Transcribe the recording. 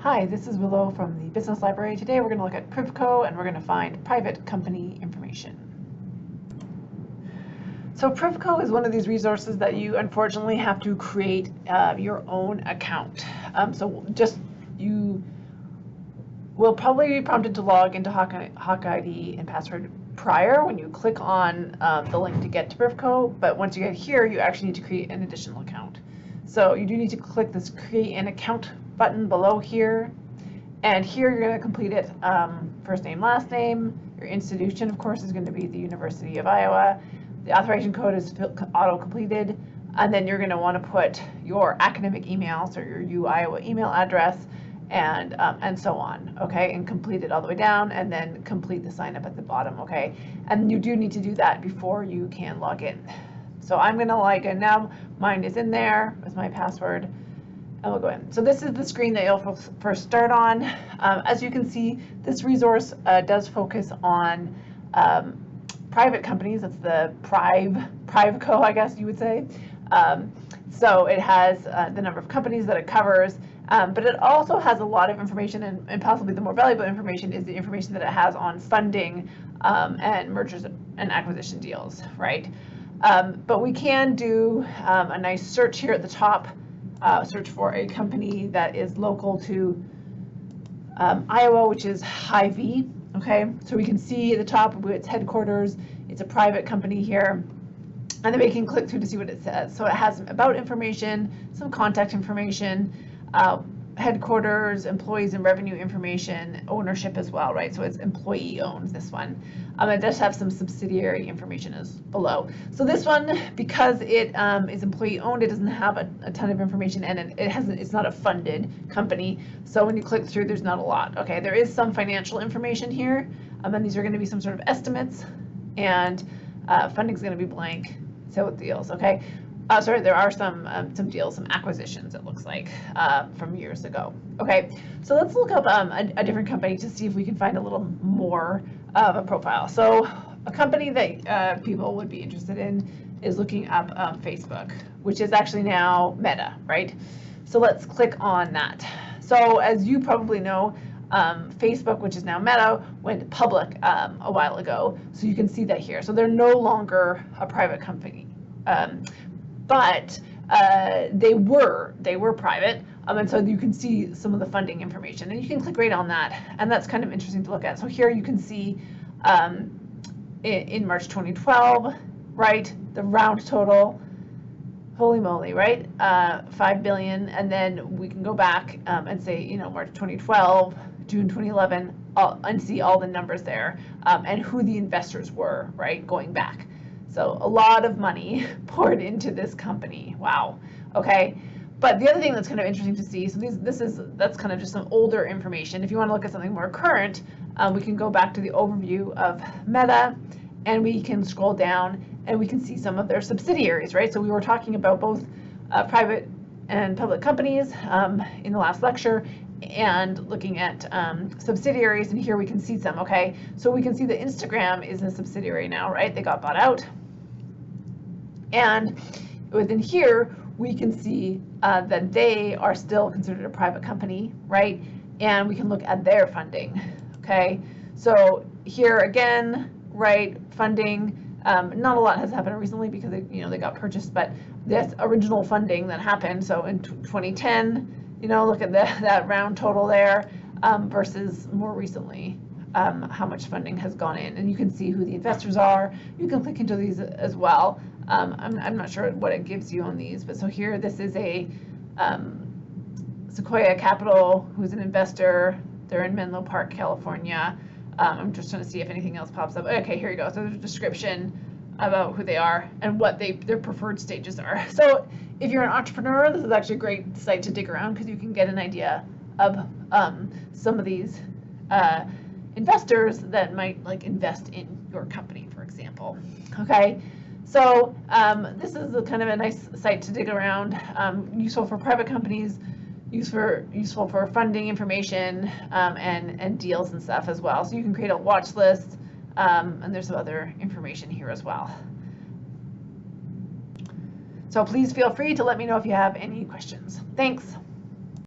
Hi, this is Willow from the Business Library. Today we're going to look at PrivCo and we're going to find private company information. So PrivCo is one of these resources that you unfortunately have to create your own account. You will probably be prompted to log into Hawk ID and password prior when you click on the link to get to PrivCo, but once you get here, you actually need to create an additional account. So you do need to click this create an account button below here, and here you're going to complete it, first name, last name. Your institution, of course, is going to be the University of Iowa. The authorization code is auto-completed, and then you're going to want to put your academic email, so your UIowa email address, and so on, okay, and complete it all the way down, and then complete the sign up at the bottom, okay, and you do need to do that before you can log in. So I'm going to log in now. Mine is in there with my password, and we'll go in. So this is the screen that you'll first start on. As you can see, this resource does focus on private companies. That's the PrivCo, I guess you would say. So it has the number of companies that it covers, but it also has a lot of information, and possibly the more valuable information is the information that it has on funding and mergers and acquisition deals, right? But we can do a nice search here at the top, search for a company that is local to Iowa, which is Hy-Vee, okay? So we can see at the top of its headquarters, it's a private company here, and then we can click through to see what it says. So it has about information, some contact information, headquarters, employees and revenue information, ownership as well, right? So it's employee owned, this one. It does have some subsidiary information as below. So this one, because it is employee owned, it doesn't have a ton of information, and it's not a funded company. So when you click through, there's not a lot. Okay, there is some financial information here, and these are going to be some sort of estimates, and funding is going to be blank. So deals, okay. Sorry, there are some deals, some acquisitions, it looks like, from years ago. Okay, so let's look up a different company to see if we can find a little more of a profile. So a company that people would be interested in is looking up Facebook, which is actually now Meta, right? So let's click on that. So as you probably know, Facebook, which is now Meta, went public a while ago. So you can see that here. So they're no longer a private company. But they were private, and so you can see some of the funding information, and you can click right on that, and that's kind of interesting to look at. So here you can see in March 2012, right, the round total, holy moly, right, 5 billion, and then we can go back and say, you know, March 2012, June 2011, and see all the numbers there, and who the investors were, right, going back. So a lot of money poured into this company. Wow. Okay. But the other thing that's kind of interesting to see, so that's kind of just some older information. If you want to look at something more current, we can go back to the overview of Meta, and we can scroll down and we can see some of their subsidiaries, right? So we were talking about both private and public companies in the last lecture, and looking at subsidiaries, and here we can see some, okay? So we can see that Instagram is a subsidiary now, right? They got bought out. And within here, we can see that they are still considered a private company, right? And we can look at their funding, okay? So here again, right, funding, not a lot has happened recently because they got purchased, but this original funding that happened, so in 2010, look at that round total there versus more recently, how much funding has gone in, and you can see who the investors are. You can click into these as well. I'm not sure what it gives you on these, but so here, this is a Sequoia Capital, who's an investor. They're in Menlo Park, California. I'm just trying to see if anything else pops up. Okay, here you go. So there's a description about who they are and what their preferred stages are. So if you're an entrepreneur, this is actually a great site to dig around, because you can get an idea of some of these investors that might invest in your company, for example. Okay, so this is kind of a nice site to dig around, useful for private companies, useful for funding information, and deals and stuff as well. So you can create a watch list, and there's some other information here as well. So please feel free to let me know if you have any questions. Thanks.